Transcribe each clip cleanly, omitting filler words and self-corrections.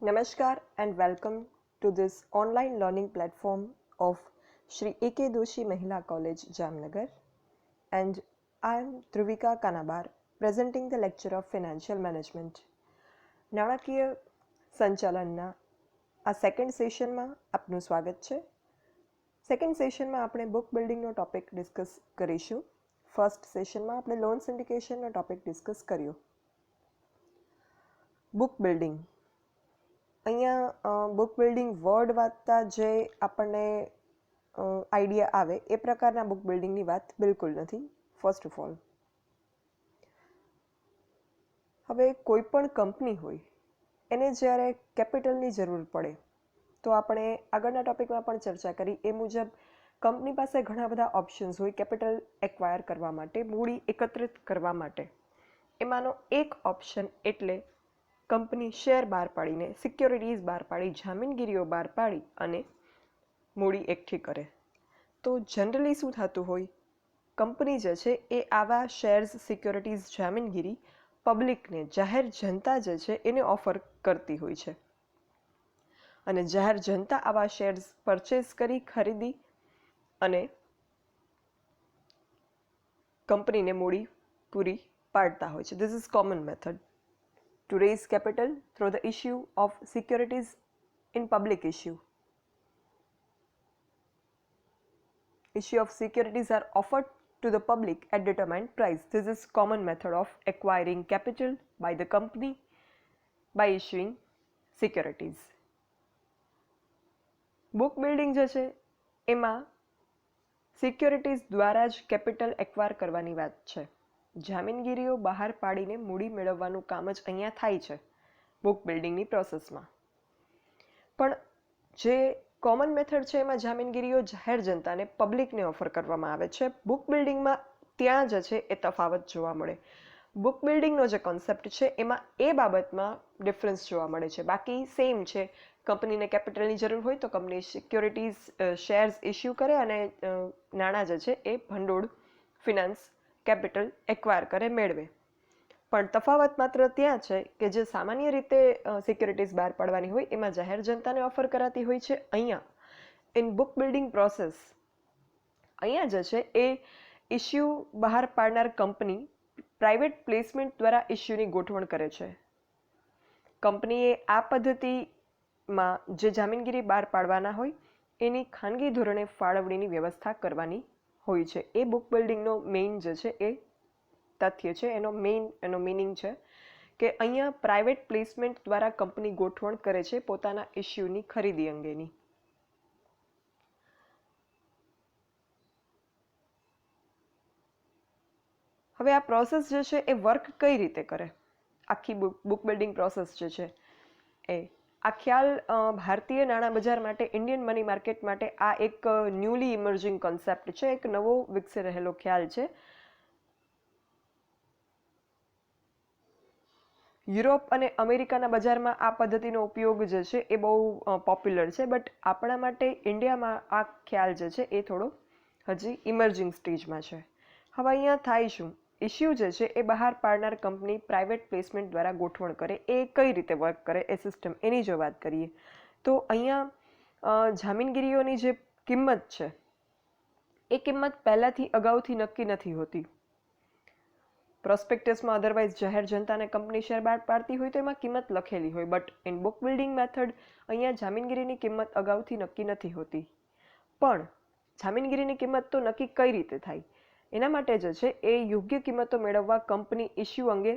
Namaskar and welcome to this online learning platform of Shri A.K. Doshi Mahila College, Jamnagar. And I am Dhruvika Kanabar, presenting the lecture of Financial Management. નાણાકીય સંચાલનના આ second સેશનમાં આપનું સ્વાગત છે. Second સેશનમાં આપણે book બિલ્ડિંગનો topic discuss કરીશું. ફર્સ્ટ સેશનમાં આપણે લોન સિન્ડિકેશનનો ટોપિક ડિસ્કસ કર્યો. બુક બિલ્ડિંગ, અહીંયા બુક બિલ્ડિંગ વર્ડ વાંચતા જે આપણને આઈડિયા આવે એ પ્રકારના બુક બિલ્ડિંગની વાત બિલકુલ નથી. ફર્સ્ટ ઓફ ઓલ, હવે કોઈ પણ કંપની હોય એને જ્યારે કેપિટલની જરૂર પડે તો આપણે આગળના ટોપિકમાં પણ ચર્ચા કરી એ મુજબ કંપની પાસે ઘણા બધા ઓપ્શન્સ હોય કેપિટલ એક્વાયર કરવા માટે, મૂડી એકત્રિત કરવા માટે. એમાંનો એક ઓપ્શન એટલે કંપની શેર બહાર પાડીને, સિક્યોરિટીઝ બહાર પાડી, જામીનગીરીઓ બહાર પાડી અને મૂડી એકઠી કરે. તો જનરલી શું થતું હોય, કંપની જે છે એ આવા શેર્સ, સિક્યોરિટીઝ, જામીનગીરી પબ્લિકને, જાહેર જનતા જે છે એને ઓફર કરતી હોય છે અને જાહેર જનતા આવા શેર્સ પરચેસ કરી, ખરીદી અને કંપનીને મૂડી પૂરી પાડતા હોય છે. This is common method to raise capital through the issue of securities in public issue. Issue of securities are offered to the public at determined price. This is common method of acquiring capital by the company by issuing securities. Book building જે છે એમાં securities દ્વારા જ capital acquire કરવાની વાત છે. જામીનગીરીઓ બહાર પાડીને મૂડી મેળવવાનું કામ જ અહીંયા થાય છે બુક બિલ્ડિંગની પ્રોસેસમાં. પણ જે કોમન મેથડ છે એમાં જામીનગીરીઓ જાહેર જનતાને, પબ્લિકને ઓફર કરવામાં આવે છે. બુક બિલ્ડિંગમાં ત્યાં જ છે એ તફાવત જોવા મળે. બુક બિલ્ડિંગનો જે કોન્સેપ્ટ છે એમાં એ બાબતમાં ડિફરન્સ જોવા મળે છે. બાકી સેમ છે. કંપનીને કેપિટલની જરૂર હોય તો કંપની સિક્યોરિટીઝ, શેર્સ ઇસ્યુ કરે અને નાણાં જે છે એ ભંડોળ, ફિનાન્સ, કેપિટલ એક્વાયર કરે, મેળવે. પણ તફાવત માત્ર ત્યાં છે કે જે સામાન્ય રીતે સિક્યોરિટીઝ બહાર પાડવાની હોય એમાં જાહેર જનતાને ઓફર કરાતી હોય છે. અહીંયા ઇન બુક બિલ્ડિંગ પ્રોસેસ અહીંયા જે છે એ ઇસ્યુ બહાર પાડનાર કંપની પ્રાઇવેટ પ્લેસમેન્ટ દ્વારા ઇસ્યુની ગોઠવણ કરે છે. કંપનીએ આ પદ્ધતિમાં જે જામીનગીરી બહાર પાડવાના હોય એની ખાનગી ધોરણે ફાળવણીની વ્યવસ્થા કરવાની હોય છે. એ બુક બિલ્ડિંગનો મેઇન જે છે એ તથ્ય છે, એનો મિનિંગ છે કે અહીંયા પ્રાઇવેટ પ્લેસમેન્ટ દ્વારા કંપની ગોઠવણ કરે છે પોતાના ઇસ્યુની ખરીદી અંગેની. હવે આ પ્રોસેસ જે છે એ વર્ક કઈ રીતે કરે, આખી બુક બિલ્ડિંગ પ્રોસેસ જે છે આ ખ્યાલ ભારતીય નાણાં બજાર માટે, ઇન્ડિયન મની માર્કેટ માટે આ એક ન્યૂલી ઇમર્જિંગ કોન્સેપ્ટ છે, એક નવો વિકસી રહેલો ખ્યાલ છે. યુરોપ અને અમેરિકાના બજારમાં આ પદ્ધતિનો ઉપયોગ જે છે એ બહુ પોપ્યુલર છે, બટ આપણા માટે ઇન્ડિયામાં આ ખ્યાલ જે છે એ થોડો હજી ઇમર્જિંગ સ્ટેજમાં છે. હવે અહીંયા થાય શું, ઇસ્યુ જે છે એ બહાર પાડનાર કંપની પ્રાઇવેટ પ્લેસમેન્ટ દ્વારા ગોઠવણ કરે. એ કઈ રીતે વર્ક કરે એ સિસ્ટમ, એની જો વાત કરીએ તો અહીંયા જામીનગીરીઓની જે કિંમત છે એ કિંમત પહેલાંથી અગાઉથી નક્કી નથી હોતી. પ્રોસ્પેક્ટસમાં અધરવાઇઝ જાહેર જનતાને કંપની શેર બહાર પાડતી હોય તો એમાં કિંમત લખેલી હોય, but in book building method અહીંયા જામીનગીરીની કિંમત અગાઉથી નક્કી નથી હોતી. પણ જામીનગીરીની કિંમત તો નક્કી કઈ રીતે થાય, એના માટે જે છે એ યોગ્ય કિંમતો મેળવવા કંપની ઇસ્યુ અંગે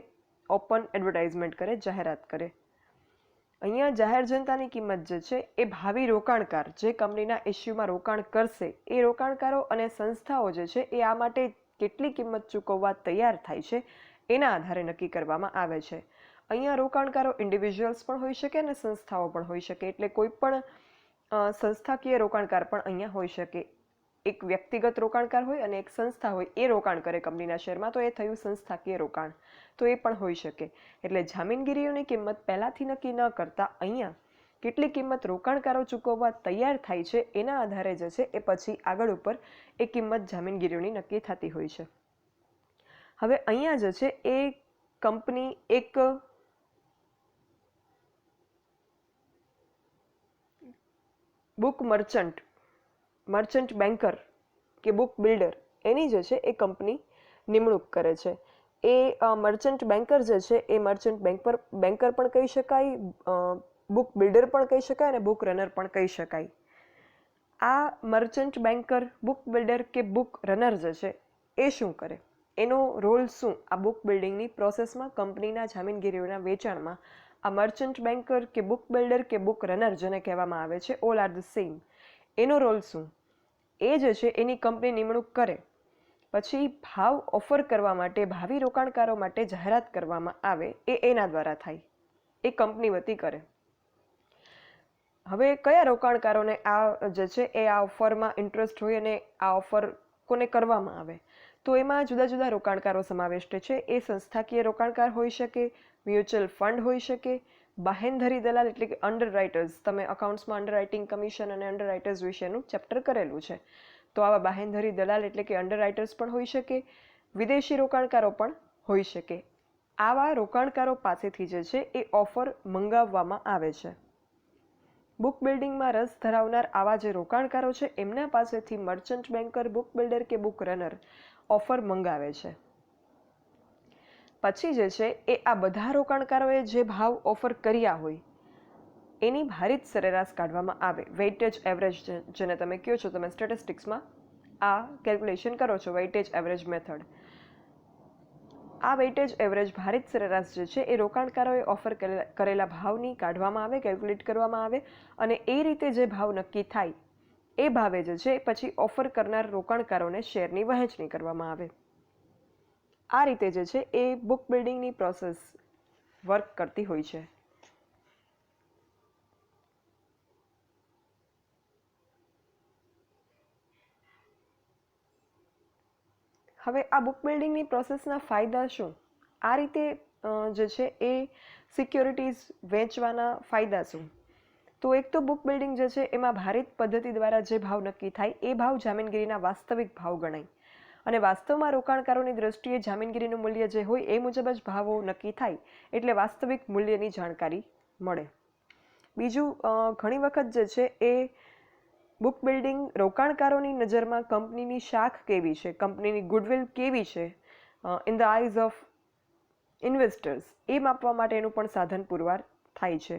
ઓપન એડવર્ટાઇઝમેન્ટ કરે, જાહેરાત કરે. અહીંયા જાહેર જનતાની કિંમત જે છે એ ભાવિ રોકાણકાર જે કંપનીના ઇસ્યુમાં રોકાણ કરશે એ રોકાણકારો અને સંસ્થાઓ જે છે એ આ માટે કેટલી કિંમત ચૂકવવા તૈયાર થાય છે એના આધારે નક્કી કરવામાં આવે છે. અહીંયા રોકાણકારો ઇન્ડિવિજ્યુઅલ્સ પણ હોઈ શકે અને સંસ્થાઓ પણ હોઈ શકે, એટલે કોઈ પણ સંસ્થાકીય રોકાણકાર પણ અહીંયા હોઈ શકે. એક વ્યક્તિગત રોકાણકાર હોય અને એક સંસ્થા હોય, એ રોકાણ કરે કંપનીના શેરમાં તો એ થયું સંસ્થાકીય રોકાણ, તો એ પણ હોઈ શકે. એટલે જામીનગીરીઓની કિંમત પહેલાંથી નક્કી ન કરતા અહીંયા કેટલી કિંમત રોકાણકારો ચૂકવવા તૈયાર થાય છે એના આધારે જે છે એ પછી આગળ ઉપર એ કિંમત જામીનગીરીઓની નક્કી થતી હોય છે. હવે અહીંયા જે છે એ કંપની એક બુક મર્ચન્ટ બેન્કર કે બુક બિલ્ડર એની જે છે એ કંપની નિમણૂક કરે છે. એ મર્ચન્ટ બેન્કર જે છે એ મર્ચન્ટ બેન્કર પણ કહી શકાય, બુક બિલ્ડર પણ કહી શકાય અને બુક રનર પણ કહી શકાય. આ મર્ચન્ટ બેન્કર, બુક બિલ્ડર કે બુક રનર જે છે એ શું કરે, એનો રોલ શું આ બુક બિલ્ડિંગની પ્રોસેસમાં, કંપનીના જામીનગીરીઓના વેચાણમાં આ મર્ચન્ટ બેન્કર કે બુક બિલ્ડર કે બુક રનર જેને કહેવામાં આવે છે, ઓલ આર ધ સેમ, એનો રોલ શું? એ જે છે એની કંપની નિમણૂક કરે પછી ભાવ ઓફર કરવા માટે, ભાવિ રોકાણકારો માટે જાહેરાત કરવામાં આવે એ એના દ્વારા થાય, એ કંપની વતી કરે. હવે કયા રોકાણકારોને આ જે છે એ આ ઓફરમાં ઇન્ટરેસ્ટ હોય અને આ ઓફર કોને કરવામાં આવે, તો એમાં જુદા જુદા રોકાણકારો સમાવિષ્ટ છે. એ સંસ્થાકીય રોકાણકાર હોઈ શકે, મ્યુચ્યુઅલ ફંડ હોઈ શકે, બાહેંધરી દલાલ એટલે કે અંડરરાઇટર્સ, તમે અકાઉન્ટ્સમાં અંડરરાઇટિંગ કમિશન અને અંડરરાઇટર્સ વિશેનું ચેપ્ટર કરેલું છે, તો આવા બાહેંધરી દલાલ એટલે કે અંડરરાઇટર્સ પણ હોઈ શકે, વિદેશી રોકાણકારો પણ હોઈ શકે. આવા રોકાણકારો પાસેથી જે છે એ ઓફર મંગાવવામાં આવે છે. બુક બિલ્ડિંગમાં રસ ધરાવનાર આવા જે રોકાણકારો છે એમના પાસેથી મર્ચન્ટ બેન્કર, બુક બિલ્ડર કે બુક રનર ઓફર મંગાવે છે. પછી જે છે એ આ બધા રોકાણકારોએ જે ભાવ ઓફર કર્યા હોય એની ભારિત સરેરાશ કાઢવામાં આવે. વેઇટેજ એવરેજ જેને તમે કહો છો, તમે સ્ટેટિસ્ટિક્સમાં આ કેલ્ક્યુલેશન કરો છો, વેઇટેજ એવરેજ મેથડ. આ વેઇટેજ એવરેજ ભારિત સરેરાશ જે છે એ રોકાણકારોએ ઓફર કરેલા ભાવની કાઢવામાં આવે, કેલ્ક્યુલેટ કરવામાં આવે અને એ રીતે જે ભાવ નક્કી થાય એ ભાવે જે છે પછી ઓફર કરનાર રોકાણકારોને શેરની વહેંચણી કરવામાં આવે. આ રીતે જે છે એ બુક બિલ્ડિંગની પ્રોસેસ વર્ક કરતી હોય છે. હવે આ બુક બિલ્ડિંગની પ્રોસેસના ફાયદા શું? આ રીતે જે છે એ સિક્યોરિટીઝ વેચવાના ફાયદા શું? તો એક તો બુક બિલ્ડિંગ જે છે એમાં ભારિત પદ્ધતિ દ્વારા જે ભાવ નક્કી થાય એ ભાવ જામીનગીરીના વાસ્તવિક ભાવ ગણાય અને વાસ્તવમાં રોકાણકારોની દ્રષ્ટિએ જામીનગીરીનું મૂલ્ય જે હોય એ મુજબ જ ભાવો નક્કી થાય એટલે વાસ્તવિક મૂલ્યની જાણકારી મળે. બીજું, ઘણી વખત જે છે એ બુક બિલ્ડિંગ રોકાણકારોની નજરમાં કંપનીની શાખ કેવી છે, કંપનીની ગુડવિલ કેવી છે in the eyes of investors એ માપવા માટેનું પણ સાધન પુરવાર થાય છે.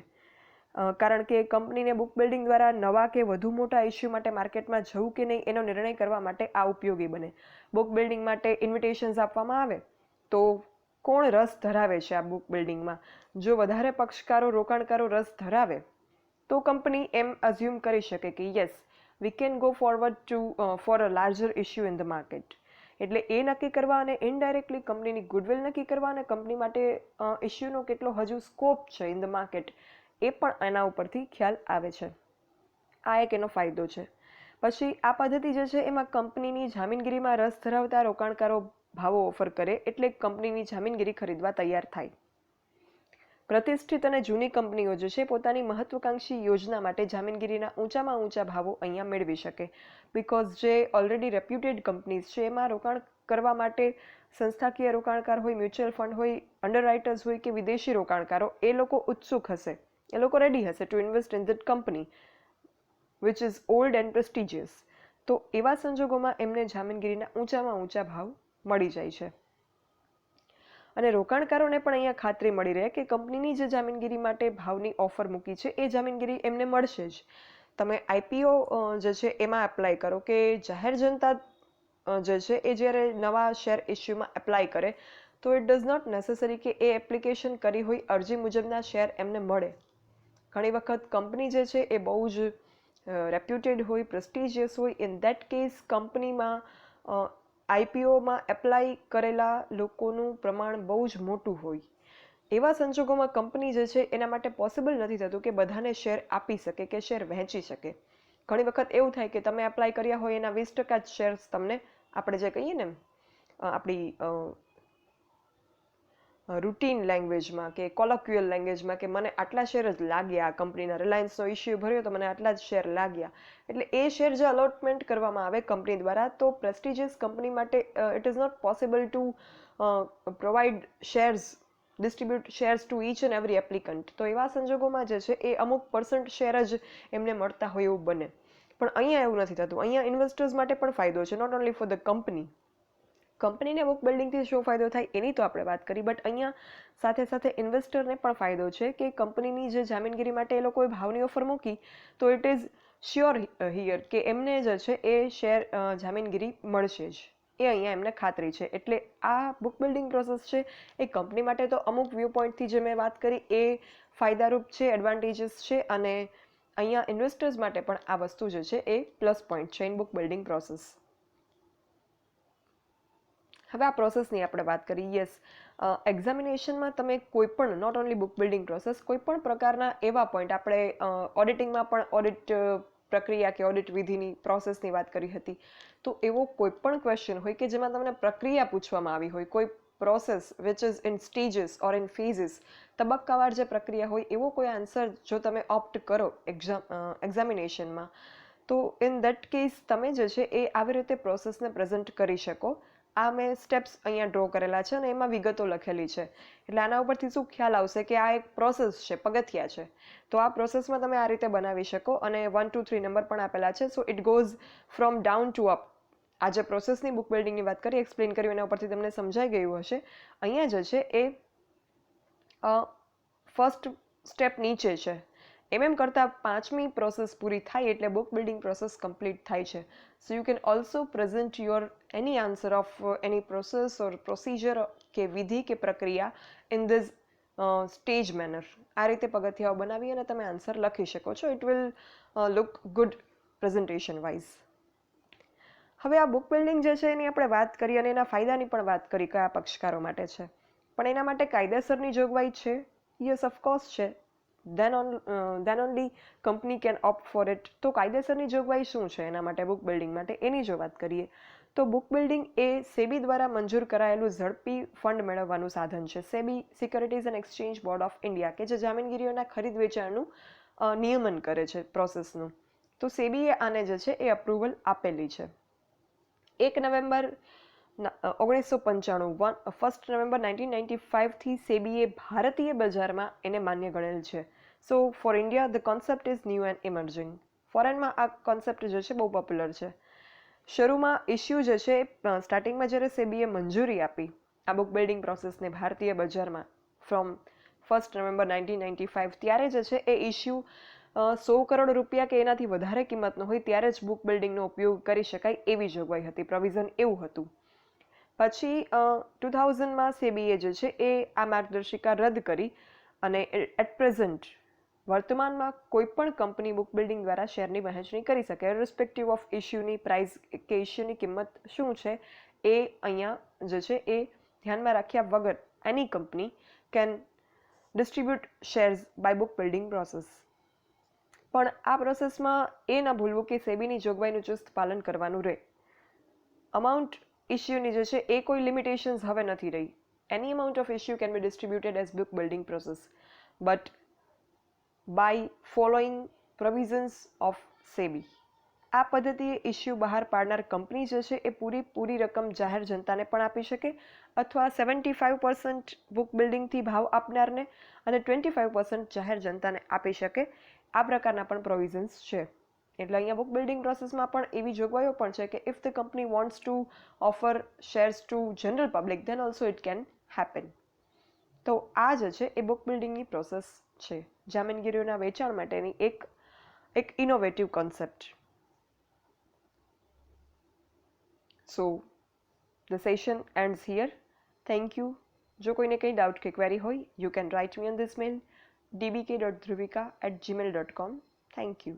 કારણ કે કંપનીને બુક બિલ્ડિંગ દ્વારા નવા કે વધુ મોટા ઇસ્યુ માટે માર્કેટમાં જવું કે નહીં એનો નિર્ણય કરવા માટે આ ઉપયોગી બને. બુક બિલ્ડિંગ માટે ઇન્વિટેશન્સ આપવામાં આવે તો કોણ રસ ધરાવે છે આ બુક બિલ્ડિંગમાં, જો વધારે પક્ષકારો, રોકાણકારો રસ ધરાવે તો કંપની એમ અઝ્યુમ કરી શકે કે yes we can go forward for a larger issue in the market. એટલે એ નક્કી કરવા અને ઇનડાયરેક્ટલી કંપનીની ગુડવિલ નક્કી કરવા અને કંપની માટે ઇસ્યુનો કેટલો હજુ સ્કોપ છે ઇન ધ માર્કેટ એ પણ એના ઉપરથી ખ્યાલ આવે છે. આ એક એનો ફાયદો છે. પછી આ પદ્ધતિ જે છે એમાં કંપનીની જામીનગીરીમાં રસ ધરાવતા રોકાણકારો ભાવો ઓફર કરે એટલે કંપનીની જામીનગીરી ખરીદવા તૈયાર થાય. પ્રતિષ્ઠિત અને જૂની કંપનીઓ જે છે પોતાની મહત્વકાંક્ષી યોજના માટે જામીનગીરીના ઊંચામાં ઊંચા ભાવો અહીંયા મેળવી શકે. બિકોઝ જે ઓલરેડી રેપ્યુટેડ કંપનીઝ છે એમાં રોકાણ કરવા માટે સંસ્થાકીય રોકાણકાર હોય, મ્યુચ્યુઅલ ફંડ હોય, અંડરરાઇટર્સ હોય કે વિદેશી રોકાણકારો એ લોકો ઉત્સુક હશે, એ લોકો રેડી હશે two invest in that company which is old and prestigious. તો એવા સંજોગોમાં એમને જામીનગીરીના ઊંચામાં ઊંચા ભાવ મળી જાય છે. અને રોકાણકારોને પણ અહીંયા ખાતરી મળી રહે કે કંપનીની જે જામીનગીરી માટે ભાવની ઓફર મૂકી છે એ જામીનગીરી એમને મળશે જ. તમે આઈપીઓ જે છે એમાં એપ્લાય કરો કે જાહેર જનતા જે છે એ જ્યારે નવા શેર ઇસ્યુમાં એપ્લાય કરે તો ઇટ ડઝ નોટ નેસેસરી કે એ એપ્લિકેશન કરી હોય અરજી મુજબના શેર એમને મળે. ઘણી વખત કંપની જે છે એ બહુ જ રેપ્યુટેડ હોય, પ્રેસ્ટિજિયસ હોય, ઇન દેટ કેસ કંપનીમાં આઈપીઓમાં એપ્લાય કરેલા લોકોનું પ્રમાણ બહુ જ મોટું હોય. એવા સંજોગોમાં કંપની જે છે એના માટે પોસિબલ નથી થતું કે બધાને શેર આપી શકે કે શેર વહેંચી શકે. ઘણી વખત એવું થાય કે તમે એપ્લાય કર્યા હોય એના 20% જ શેર્સ તમને, આપણે જે કહીએ ને આપણી રૂટીન લેંગ્વેજમાં કે કોલોક્યુઅલ લેંગ્વેજમાં કે મને આટલા શેર જ લાગ્યા, આ કંપનીના રિલાયન્સનો ઇસ્યુ ભર્યો તો મને આટલા જ શેર લાગ્યા. એટલે એ શેર જે અલોટમેન્ટ કરવામાં આવે કંપની દ્વારા તો પ્રેસ્ટિજિયસ કંપની માટે it is not possible to provide shares distribute shares to each and every applicant. તો એવા સંજોગોમાં જે છે એ અમુક % શેર જ એમને મળતા હોય એવું બને. પણ અહીંયા એવું નથી થતું. અહીંયા ઇન્વેસ્ટર્સ માટે પણ ફાયદો છે, not only for the company. કંપનીને બુક બિલ્ડિંગથી શું ફાયદો થાય એની તો આપણે વાત કરી, બટ અહીંયા સાથે સાથે ઇન્વેસ્ટરને પણ ફાયદો છે કે કંપનીની જે જામીનગીરી માટે એ લોકોએ ભાવની ઓફર મૂકી તો ઇટ ઇઝ શ્યોર હિયર કે એમને જે છે એ શેર જામીનગીરી મળશે જ, એ અહીંયા એમને ખાતરી છે. એટલે આ બુક બિલ્ડિંગ પ્રોસેસ છે એ કંપની માટે તો અમુક વ્યૂ પોઈન્ટથી જે મેં વાત કરી એ ફાયદારૂપ છે, એડવાન્ટેજીસ છે, અને અહીંયા ઇન્વેસ્ટર્સ માટે પણ આ વસ્તુ જે છે એ પ્લસ પોઈન્ટ છે ઇન બુક બિલ્ડિંગ પ્રોસેસ. હવે આ પ્રોસેસની આપણે વાત કરી. યસ, એક્ઝામિનેશનમાં તમે કોઈ પણ, not only book building process, કોઈ પણ પ્રકારના એવા પોઈન્ટ, આપણે ઓડિટિંગમાં પણ ઓડિટ પ્રક્રિયા કે ઓડિટ વિધિની પ્રોસેસની વાત કરી હતી, તો એવો કોઈ પણ ક્વેશ્ચન હોય કે જેમાં તમને પ્રક્રિયા પૂછવામાં આવી હોય, કોઈ process which is in stages or in ફેઝિસ, તબક્કાવાર જે પ્રક્રિયા હોય, એવો કોઈ આન્સર જો તમે ઓપ્ટ કરો એક્ઝામિનેશનમાં, તો ઇન દેટ કેસ તમે જે છે એ આવી રીતે પ્રોસેસને પ્રેઝન્ટ કરી શકો. આ મેં સ્ટેપ્સ અહીંયા ડ્રો કરેલા છે અને એમાં વિગતો લખેલી છે. એટલે આના ઉપરથી શું ખ્યાલ આવશે કે આ એક પ્રોસેસ છે, પગથિયા છે. તો આ પ્રોસેસમાં તમે આ રીતે બનાવી શકો અને 1 2 3 નંબર પણ આપેલા છે. So it goes from down to up. આ જે પ્રોસેસની બુક બિલ્ડિંગની વાત કરી, એક્સપ્લેન કર્યું, એના ઉપરથી તમને સમજાઈ ગયું હશે. અહીંયા જે છે એ ફર્સ્ટ સ્ટેપ નીચે છે. એમ કરતાં 5મી પ્રોસેસ પૂરી થાય એટલે બુક બિલ્ડિંગ પ્રોસેસ કમ્પ્લીટ થાય છે. So you can also present your any answer of any process or procedure કે વિધિ કે પ્રક્રિયા ઇન ધીસ સ્ટેજ મેનર. આ રીતે પગથિયાઓ બનાવી અને તમે આન્સર લખી શકો છો. It will look good presentation wise. હવે આ બુક બિલ્ડિંગ જે છે એની આપણે વાત કરી અને એના ફાયદાની પણ વાત કરી, કયા પક્ષકારો માટે છે. પણ એના માટે કાયદેસરની જોગવાઈ છે? યસ, ઓફકોર્સ છે. then only company can opt for it. તો કાયદેસરની જોગવાઈ શું છે એના માટે, બુક બિલ્ડિંગ માટે, એની જો વાત કરીએ તો બુક બિલ્ડિંગ એ સેબી દ્વારા મંજૂર કરાયેલું ઝડપી ફંડ મેળવવાનું સાધન છે. SEBI securities and exchange board of India કે જે જામીનગીરીઓના ખરીદ વેચાણનું નિયમન કરે છે પ્રોસેસનું. તો સેબીએ આને જે છે એ અપ્રુવલ આપેલી છે. 1 નવેમ્બર 1995, 1 નવેમ્બર 1995થી સેબીએ ભારતીય બજારમાં એને માન્ય ગણેલ છે. So for India the concept is new and emerging. ફોરેનમાં આ કોન્સેપ્ટ જે છે બહુ પોપ્યુલર છે. શરૂમાં ઇસ્યુ જે છે, સ્ટાર્ટિંગમાં જ્યારે સેબીએ મંજૂરી આપી આ બુક બિલ્ડિંગ પ્રોસેસને ભારતીય બજારમાં ફ્રોમ 1 નવેમ્બર 1995, ત્યારે જે છે એ ઇસ્યુ 100 કરોડ રૂપિયા કે એનાથી વધારે કિંમતનો હોય ત્યારે જ બુક બિલ્ડિંગનો ઉપયોગ કરી શકાય એવી જોગવાઈ હતી, પ્રોવિઝન એવું હતું. પછી 2000માં સેબીએ જે છે એ આ માર્ગદર્શિકા રદ કરી અને એટ પ્રેઝન્ટ વર્તમાનમાં કોઈ પણ કંપની બુક બિલ્ડિંગ દ્વારા શેરની વહેંચણી કરી શકે, ઇરરિસ્પેક્ટિવ ઓફ ઇસ્યુની પ્રાઇસ કે ઇસ્યુની કિંમત શું છે એ અહીંયા જે છે એ ધ્યાનમાં રાખ્યા વગર એની company can distribute shares by book building process. પણ આ પ્રોસેસમાં એ ન ભૂલવું કે સેબીની જોગવાઈનું ચુસ્ત પાલન કરવાનું રહે. અમાઉન્ટ ઇસ્યુની જે છે એ કોઈ લિમિટેશન્સ હવે નથી રહી. એની amount of issue can be distributed as book building process but by following provisions of SEBI. આ પદ્ધતિએ ઇસ્યુ બહાર પાડનાર કંપની જે છે એ પૂરી રકમ જાહેર જનતાને પણ આપી શકે અથવા 75% બુક બિલ્ડિંગથી ભાવ આપનારને અને 25% જાહેર જનતાને આપી શકે. આ પ્રકારના પણ પ્રોવિઝન્સ છે. એટલે અહીંયા બુક બિલ્ડિંગ પ્રોસેસમાં પણ એવી જોગવાઈઓ પણ છે કે if the company wants to offer shares to general public then also it can happen. તો આ જે છે એ બુક બિલ્ડિંગની પ્રોસેસ છે, જામીનગીરીઓના વેચાણ માટેની એક innovative concept. So the session ends here. Thank you. જો કોઈને કંઈ ડાઉટ કે ક્વેરી હોય, you can write me on this mail dbk.dhruvika@gmail.com. Thank you.